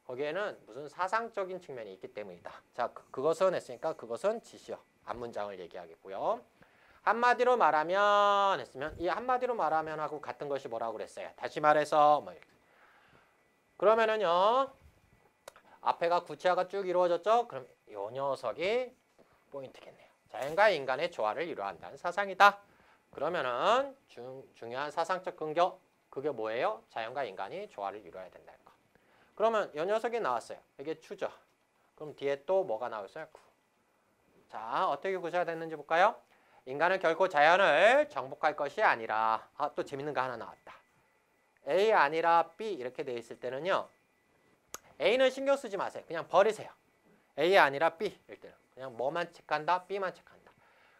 거기에는 무슨 사상적인 측면이 있기 때문이다. 자, 그것은 했으니까 그것은 지시어. 앞문장을 얘기하겠고요. 한마디로 말하면 했으면 이 한마디로 말하면 하고 같은 것이 뭐라고 그랬어요? 다시 말해서 그러면은요. 앞에가 구체화가 쭉 이루어졌죠? 그럼 이 녀석이 포인트겠네요. 자연과 인간의 조화를 이루어한다는 사상이다. 그러면은 중요한 사상적 근거 그게 뭐예요? 자연과 인간이 조화를 이루어야 된다는 거. 그러면 이 녀석이 나왔어요. 이게 추죠. 그럼 뒤에 또 뭐가 나왔어요? 구. 자, 어떻게 구조가 됐는지 볼까요? 인간은 결코 자연을 정복할 것이 아니라 또 재밌는 거 하나 나왔다. A 아니라 B 이렇게 돼 있을 때는요. A는 신경 쓰지 마세요. 그냥 버리세요. A 아니라 B 일 때는 그냥 뭐만 체크한다? B만 체크한다.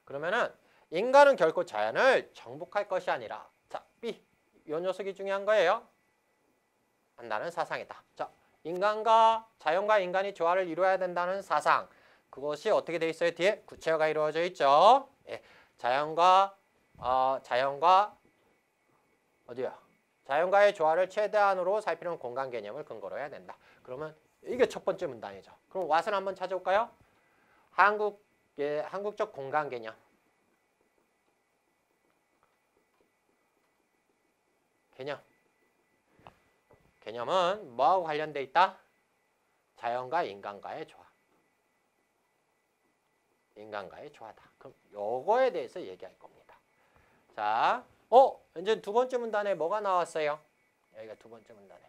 그러면은 인간은 결코 자연을 정복할 것이 아니라 자, B 이 녀석이 중요한 거예요. 한다는 사상이다. 자, 자연과 인간이 조화를 이루어야 된다는 사상. 그것이 어떻게 돼 있어요? 뒤에 구체화가 이루어져 있죠. 예, 자연과 어디요? 자연과의 조화를 최대한으로 살피는 공간 개념을 근거로 해야 된다. 그러면 이게 첫 번째 문단이죠. 그럼 왓을 한번 찾아볼까요? 한국적 공간 개념. 개념은 뭐하고 관련돼 있다? 자연과 인간과의 조화. 인간과의 조화다. 그럼 요거에 대해서 얘기할 겁니다. 자, 이제 두 번째 문단에 뭐가 나왔어요? 여기가 두 번째 문단에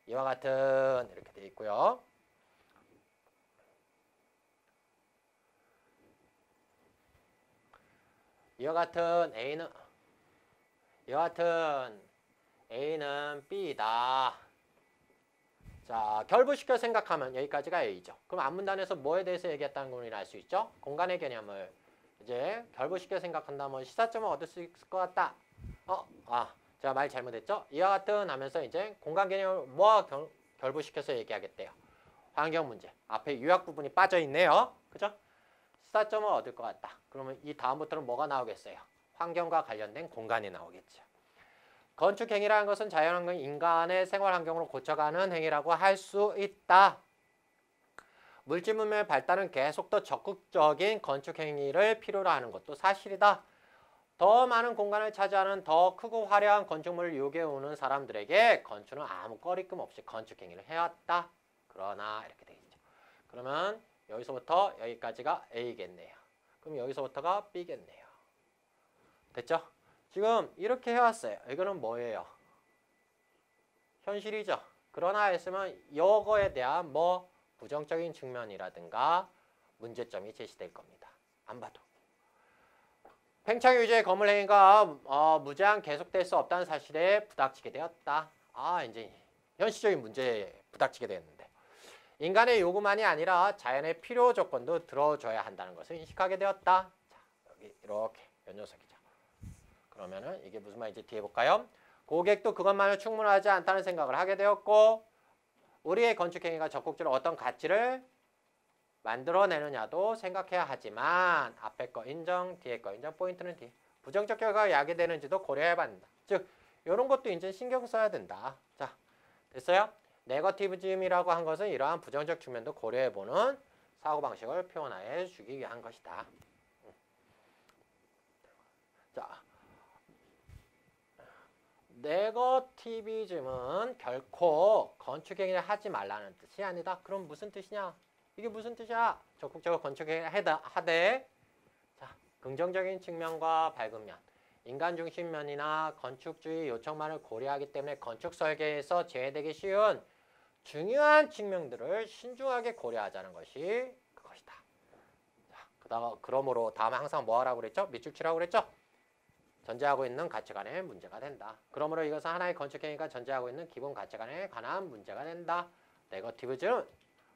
이와 같은 이렇게 돼 있고요. 이와 같은 A는 B다. 자, 결부시켜 생각하면 여기까지가 A죠. 그럼 앞문단에서 뭐에 대해서 얘기했다는 걸 우리는 알 수 있죠? 공간의 개념을 이제 결부시켜 생각한다면 시사점을 얻을 수 있을 것 같다. 제가 말 잘못했죠? 이와 같은 하면서 이제 공간 개념을 뭐와 결부시켜서 얘기하겠대요? 환경 문제. 앞에 유학 부분이 빠져 있네요. 그죠? 시사점을 얻을 것 같다. 그러면 이 다음부터는 뭐가 나오겠어요? 환경과 관련된 공간이 나오겠죠. 건축 행위라는 것은 자연환경 인간의 생활 환경으로 고쳐가는 행위라고 할 수 있다. 물질 문명의 발달은 계속 더 적극적인 건축 행위를 필요로 하는 것도 사실이다. 더 많은 공간을 차지하는 더 크고 화려한 건축물을 요구해오는 사람들에게 건축은 아무 꺼리낌 없이 건축 행위를 해왔다. 그러나 이렇게 돼 있죠. 그러면 여기서부터 여기까지가 A겠네요. 그럼 여기서부터가 B겠네요. 됐죠? 지금 이렇게 해왔어요. 이거는 뭐예요? 현실이죠. 그러나 했으면 이거에 대한 부정적인 측면이라든가 문제점이 제시될 겁니다. 안 봐도. 팽창 유지의 건물 행위가 무제한 계속될 수 없다는 사실에 부닥치게 되었다. 이제 현실적인 문제에 부닥치게 되었는데 인간의 요구만이 아니라 자연의 필요 조건도 들어줘야 한다는 것을 인식하게 되었다. 자, 여기 이렇게 이 녀석이죠. 그러면은 이게 무슨 말인지 뒤에 볼까요? 고객도 그것만으로 충분하지 않다는 생각을 하게 되었고 우리의 건축 행위가 적극적으로 어떤 가치를 만들어내느냐도 생각해야 하지만 앞에 거 인정, 뒤에 거 인정, 포인트는 뒤에 부정적 결과가 야기되는지도 고려해야 한다. 즉 이런 것도 이제 신경 써야 된다. 자, 됐어요? 네거티브즘이라고 한 것은 이러한 부정적 측면도 고려해보는 사고방식을 표현해 주기 위한 것이다. 자, 네거티비즘은 결코 건축 행위를 하지 말라는 뜻이 아니다. 그럼 무슨 뜻이냐? 이게 무슨 뜻이야? 적극적으로 건축 행위를 하되 자, 긍정적인 측면과 밝은 면, 인간 중심면이나 건축주의 요청만을 고려하기 때문에 건축 설계에서 제외되기 쉬운 중요한 측면들을 신중하게 고려하자는 것이 그것이다. 자, 그러므로 다음에 항상 뭐 하라고 그랬죠? 밑줄 치라고 그랬죠? 전제하고 있는 가치관의 문제가 된다. 그러므로 이것은 하나의 건축 행위가 전제하고 있는 기본 가치관에 관한 문제가 된다. 네거티브즘은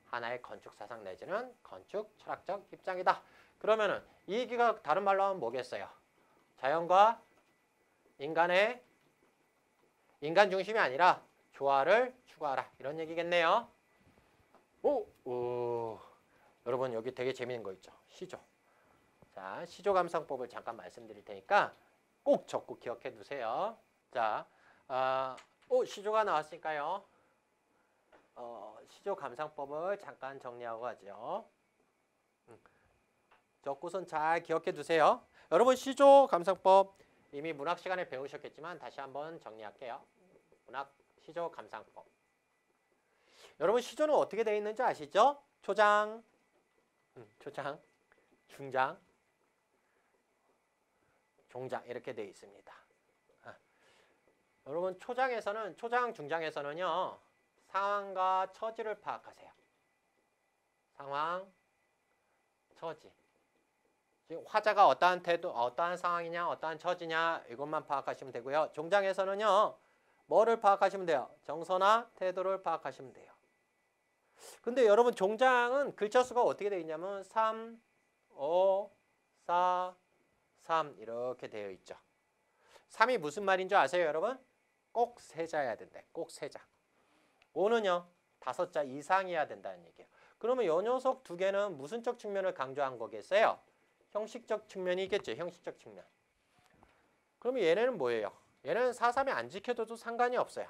하나의 건축 사상 내지는 건축 철학적 입장이다. 그러면은 이 얘기가 다른 말로 하면 뭐겠어요? 자연과 인간 중심이 아니라 조화를 추구하라. 이런 얘기겠네요. 여러분 여기 되게 재밌는 거 있죠? 시조. 자, 시조 감상법을 잠깐 말씀드릴 테니까 꼭 적고 기억해 두세요. 자, 시조가 나왔으니까요. 시조 감상법을 잠깐 정리하고 가죠. 적고선 잘 기억해 두세요. 여러분 시조 감상법 이미 문학 시간에 배우셨겠지만 다시 한번 정리할게요. 문학 시조 감상법. 여러분 시조는 어떻게 되어 있는지 아시죠? 초장, 중장, 종장 이렇게 되어 있습니다. 여러분 초장, 중장에서는요. 상황과 처지를 파악하세요. 상황, 처지. 지금 화자가 어떠한 태도, 어떠한 상황이냐, 어떠한 처지냐 이것만 파악하시면 되고요. 종장에서는요. 뭐를 파악하시면 돼요? 정서나 태도를 파악하시면 돼요. 근데 여러분 종장은 글자 수가 어떻게 되어 있냐면 3, 5, 4, 3 이렇게 되어 있죠. 3이 무슨 말인 줄 아세요, 여러분? 꼭 세자여야 된다. 꼭 세자. 5는요. 5자 이상이어야 된다는 얘기예요. 그러면 이 녀석 두 개는 무슨적 측면을 강조한 거겠어요? 형식적 측면이겠죠. 형식적 측면. 그러면 얘네는 뭐예요? 얘는 4, 3이 안 지켜도 상관이 없어요.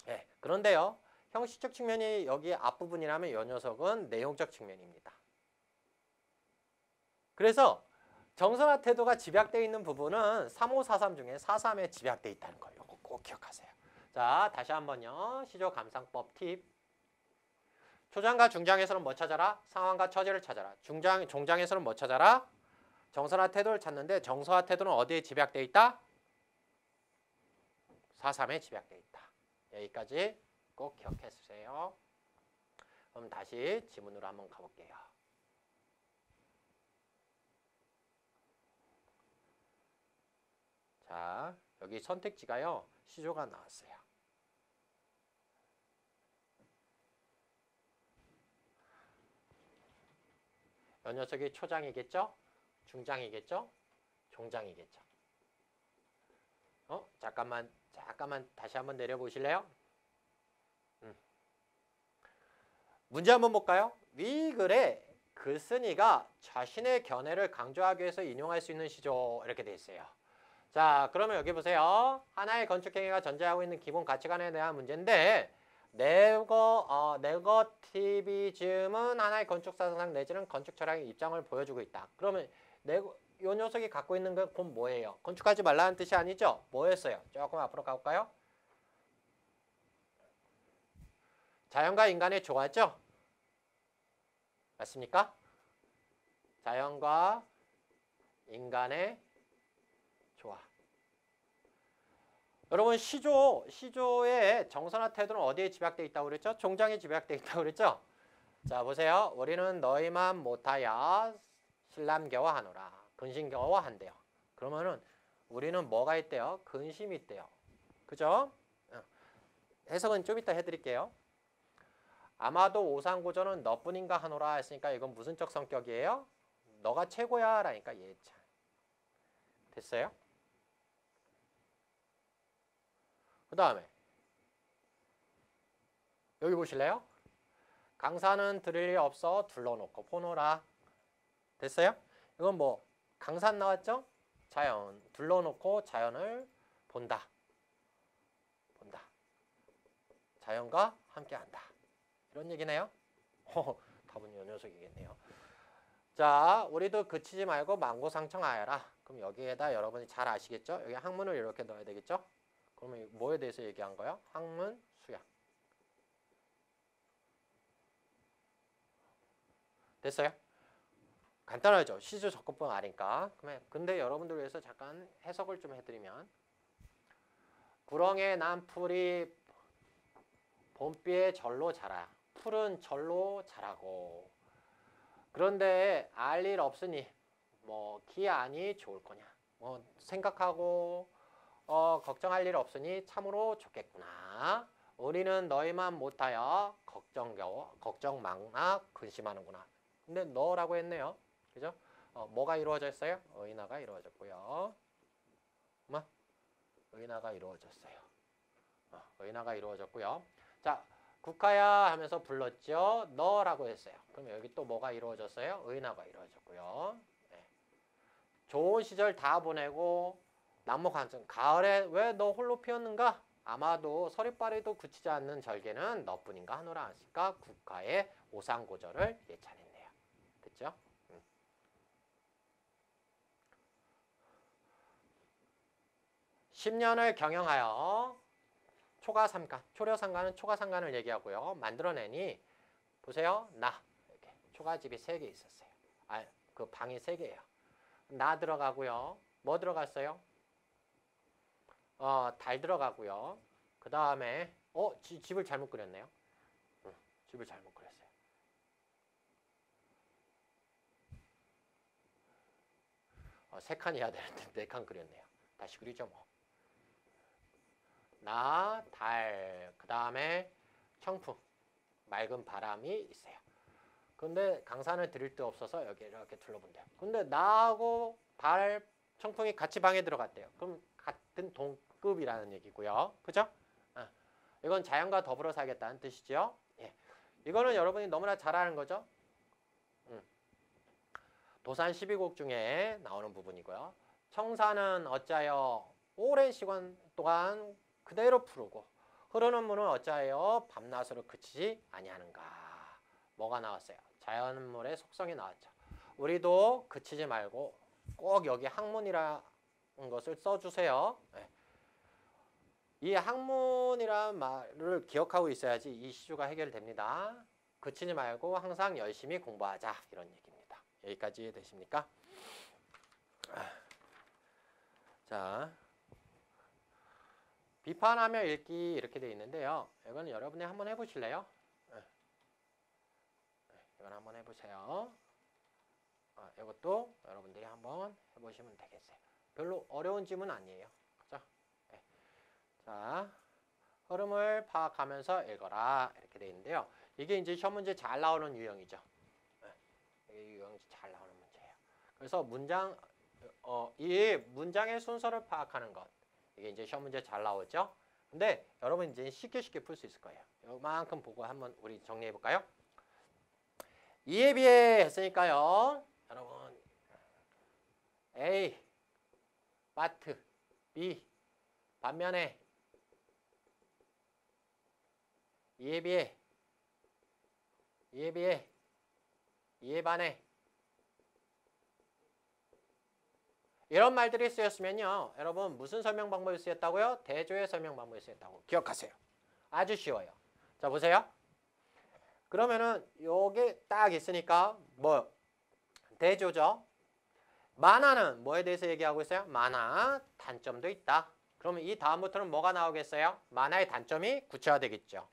네, 그런데요. 형식적 측면이 여기 앞부분이라면 이 녀석은 내용적 측면입니다. 그래서 정서나 태도가 집약되어 있는 부분은 3, 5, 4, 3 중에 4, 3에 집약되어 있다는 거. 이거 꼭 기억하세요. 자, 다시 한번요. 시조감상법 팁. 초장과 중장에서는 뭐 찾아라? 상황과 처지를 찾아라. 종장에서는 뭐 찾아라? 정서나 태도를 찾는데 정서와 태도는 어디에 집약되어 있다? 4, 3에 집약되어 있다. 여기까지 꼭 기억해 주세요. 그럼 다시 지문으로 한번 가볼게요. 자, 여기 선택지가요. 시조가 나왔어요. 이 녀석이 초장이겠죠? 중장이겠죠? 종장이겠죠? 잠깐만 다시 한번 내려보실래요? 문제 한번 볼까요? 위 글에 글쓴이가 자신의 견해를 강조하기 위해서 인용할 수 있는 시조 이렇게 돼 있어요. 자, 그러면 여기 보세요. 하나의 건축행위가 전제하고 있는 기본 가치관에 대한 문제인데 네거티비즘은 하나의 건축사상 내지는 건축 철학의 입장을 보여주고 있다. 그러면 이 녀석이 갖고 있는 건 뭐예요? 건축하지 말라는 뜻이 아니죠? 뭐였어요? 조금 앞으로 가볼까요? 자연과 인간의 조화죠? 맞습니까? 자연과 인간의 조화. 여러분 시조의 정서나 태도는 어디에 집약되어 있다고 그랬죠? 종장에 집약되어 있다고 그랬죠? 자, 보세요. 우리는 너희만 못하여 신람겨워하노라. 근심겨워한대요. 그러면은 우리는 뭐가 있대요? 근심이 있대요. 그죠? 해석은 좀 이따 해드릴게요. 아마도 오상고전은 너뿐인가 하노라 했으니까 이건 무슨 적 성격이에요? 너가 최고야 라니까 예찬. 됐어요? 그 다음에 여기 보실래요? 강산은 들을 일 없어 둘러놓고 보노라. 됐어요? 이건 뭐 강산 나왔죠? 자연 둘러놓고 자연을 본다. 자연과 함께한다. 이런 얘기네요. 답은 이 녀석이겠네요. 자, 우리도 그치지 말고 만고상청하여라. 그럼 여기에다 여러분이 잘 아시겠죠? 여기 학문을 이렇게 넣어야 되겠죠? 그러면 뭐에 대해서 얘기한 거예요? 학문, 수양. 됐어요? 간단하죠? 시조 접근법 아니까. 근데 여러분들 위해서 잠깐 해석을 좀 해드리면 구렁에 난 풀이 봄비에 절로 자라. 풀은 절로 자라고. 그런데 알 일 없으니 뭐 기안이 좋을 거냐. 뭐 생각하고 걱정할 일 없으니 참으로 좋겠구나. 우리는 너희만 못하여 걱정 많아 근심하는구나. 근데 너라고 했네요. 그죠? 뭐가 이루어졌어요? 의인화가 이루어졌고요. 의인화가 이루어졌어요. 의인화가 이루어졌고요. 자, 국화야 하면서 불렀죠. 너라고 했어요. 그럼 여기 또 뭐가 이루어졌어요? 의인화가 이루어졌고요. 네. 좋은 시절 다 보내고 난목한층 가을에 왜 너 홀로 피었는가? 아마도 서리빨에도 그치지 않는 절개는 너뿐인가 하노라 하니까 국화의 오상고절을 예찬했네요. 됐죠? 10년을 경영하여 초가삼간, 초려삼간은 초가삼간을 얘기하고요. 만들어내니 보세요. 나 이렇게 초가집이 3개 있었어요. 그 방이 3개예요. 나 들어가고요. 뭐 들어갔어요? 달 들어가고요. 그 다음에 집을 잘못 그렸네요. 집을 잘못 그렸어요. 세 칸이 해야 되는데 네 칸 그렸네요. 다시 그리죠 뭐. 나, 달, 그 다음에 청풍, 맑은 바람이 있어요. 근데 강산을 드릴 데 없어서 여기 이렇게 둘러본대요. 근데 나하고 달, 청풍이 같이 방에 들어갔대요. 그럼 같은 동급이라는 얘기고요. 그죠? 이건 자연과 더불어 살겠다는 뜻이죠. 예. 이거는 여러분이 너무나 잘 아는 거죠. 도산 12곡 중에 나오는 부분이고요. 청산은 어찌하여 오랜 시간 동안 그대로 푸르고 흐르는 물은 어찌하여 밤낮으로 그치지 아니하는가. 뭐가 나왔어요? 자연물의 속성이 나왔죠. 우리도 그치지 말고 꼭 여기 학문이라는 것을 써주세요. 네. 이 학문이라는 말을 기억하고 있어야지 이 시주가 해결됩니다. 그치지 말고 항상 열심히 공부하자 이런 얘기입니다. 여기까지 이해되십니까? 자, 비판하며 읽기 이렇게 되어 있는데요. 이건 여러분이 한번 해보실래요? 이건 한번 해보세요. 이것도 여러분들이 한번 해보시면 되겠어요. 별로 어려운 질문 아니에요. 그죠? 네. 자, 흐름을 파악하면서 읽어라 이렇게 되어 있는데요. 이게 이제 시험 문제 잘 나오는 유형이죠. 이게 유형이 잘 나오는 문제예요. 그래서 이 문장의 순서를 파악하는 것. 이게 이제 시험 문제 잘 나오죠. 근데 여러분 이제 쉽게 풀 수 있을 거예요. 이만큼 보고 한번 우리 정리해 볼까요? 이에 비해 했으니까요. 여러분 A, 파트, B 반면에 이에 비해 이에 반해 이런 말들이 쓰였으면요. 여러분 무슨 설명 방법이 쓰였다고요? 대조의 설명 방법이 쓰였다고 기억하세요. 아주 쉬워요. 자 보세요. 그러면은 요게 딱 있으니까 뭐 대조죠. 만화는 뭐에 대해서 얘기하고 있어요? 만화 단점도 있다. 그러면 이 다음부터는 뭐가 나오겠어요? 만화의 단점이 구체화되겠죠.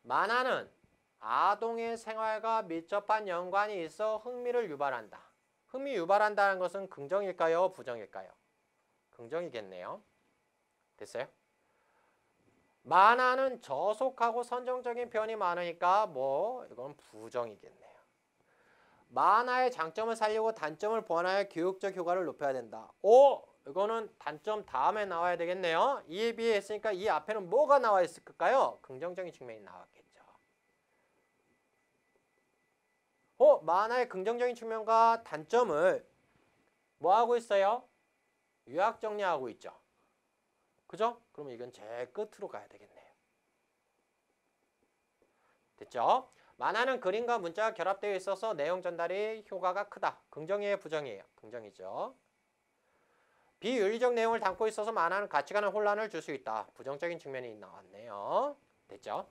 만화는 아동의 생활과 밀접한 연관이 있어 흥미를 유발한다. 흥미 유발한다는 것은 긍정일까요? 부정일까요? 긍정이겠네요. 됐어요? 만화는 저속하고 선정적인 표현이 많으니까 뭐 이건 부정이겠네요. 만화의 장점을 살리고 단점을 보완하여 교육적 효과를 높여야 된다. 이거는 단점 다음에 나와야 되겠네요. 이에 비해 했으니까 이 앞에는 뭐가 나와 있을까요? 긍정적인 측면이 나왔겠죠. 만화의 긍정적인 측면과 단점을 뭐 하고 있어요? 요약 정리하고 있죠. 그죠? 그러면 이건 제일 끝으로 가야 되겠네요. 됐죠? 만화는 그림과 문자가 결합되어 있어서 내용 전달이 효과가 크다. 긍정이에요? 부정이에요? 긍정이죠. 비윤리적 내용을 담고 있어서 만화는 가치관의 혼란을 줄 수 있다. 부정적인 측면이 나왔네요. 됐죠?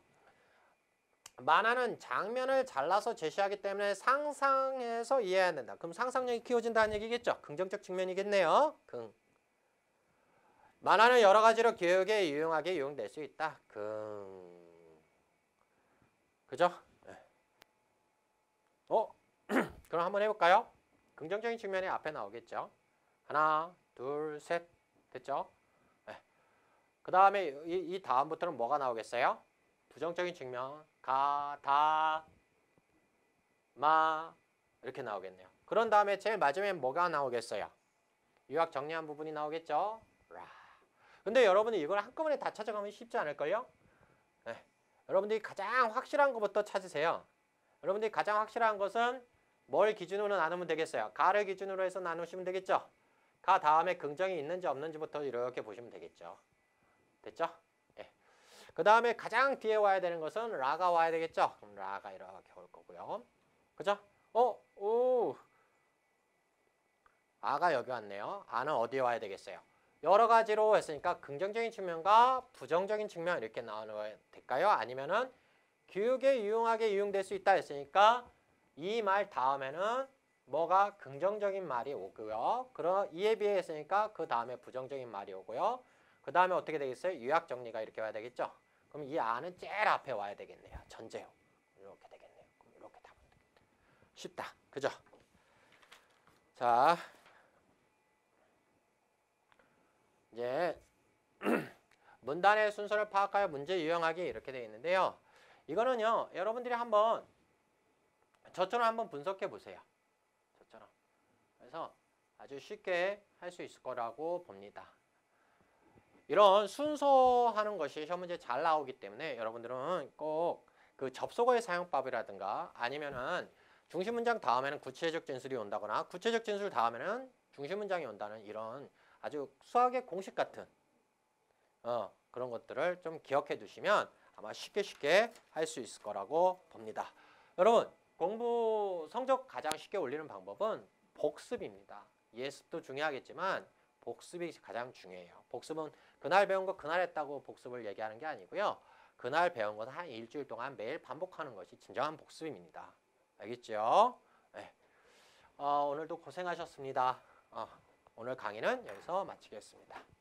만화는 장면을 잘라서 제시하기 때문에 상상해서 이해해야 된다. 그럼 상상력이 키워진다는 얘기겠죠? 긍정적 측면이겠네요. 만화는 여러 가지로 교육에 유용하게 이용될 수 있다. 그죠? 네. 그럼 한번 해볼까요? 긍정적인 측면이 앞에 나오겠죠? 하나, 둘, 셋. 됐죠? 네. 그 다음에 이 다음부터는 뭐가 나오겠어요? 부정적인 측면. 가, 다, 마 이렇게 나오겠네요. 그런 다음에 제일 마지막에 뭐가 나오겠어요? 유학 정리한 부분이 나오겠죠? 라. 근데 여러분이 이걸 한꺼번에 다 찾아가면 쉽지 않을걸요? 네. 여러분들이 가장 확실한 것부터 찾으세요. 여러분들이 가장 확실한 것은 뭘 기준으로 나누면 되겠어요? 가를 기준으로 해서 나누시면 되겠죠? 가 다음에 긍정이 있는지 없는지부터 이렇게 보시면 되겠죠? 됐죠? 그 다음에 가장 뒤에 와야 되는 것은 라가 와야 되겠죠? 그럼 라가 이렇게 올 거고요. 그죠? 아가 여기 왔네요. 아는 어디에 와야 되겠어요? 여러 가지로 했으니까 긍정적인 측면과 부정적인 측면 이렇게 나눠야 될까요? 아니면은 교육에 유용하게 이용될 수 있다 했으니까 이 말 다음에는 뭐가 긍정적인 말이 오고요. 이에 비했으니까 그 다음에 부정적인 말이 오고요. 그 다음에 어떻게 되겠어요? 유약 정리가 이렇게 와야 되겠죠? 그럼 이 안은 제일 앞에 와야 되겠네요. 전제요. 이렇게 되겠네요. 그럼 이렇게 답은 되겠다. 쉽다. 그죠? 자, 이제 문단의 순서를 파악하여 문제 유형하기 이렇게 되어 있는데요. 이거는요. 여러분들이 한번 저처럼 한번 분석해 보세요. 저처럼. 그래서 아주 쉽게 할 수 있을 거라고 봅니다. 이런 순서하는 것이 시험 문제 잘 나오기 때문에 여러분들은 꼭 그 접속어의 사용법이라든가 아니면은 중심 문장 다음에는 구체적 진술이 온다거나 구체적 진술 다음에는 중심 문장이 온다는 이런 아주 수학의 공식 같은 그런 것들을 좀 기억해 두시면 아마 쉽게 할 수 있을 거라고 봅니다. 여러분 공부 성적 가장 쉽게 올리는 방법은 복습입니다. 예습도 중요하겠지만 복습이 가장 중요해요. 복습은 그날 배운 거 그날 했다고 복습을 얘기하는 게 아니고요. 그날 배운 건 한 일주일 동안 매일 반복하는 것이 진정한 복습입니다. 알겠죠? 네. 오늘도 고생하셨습니다. 오늘 강의는 여기서 마치겠습니다.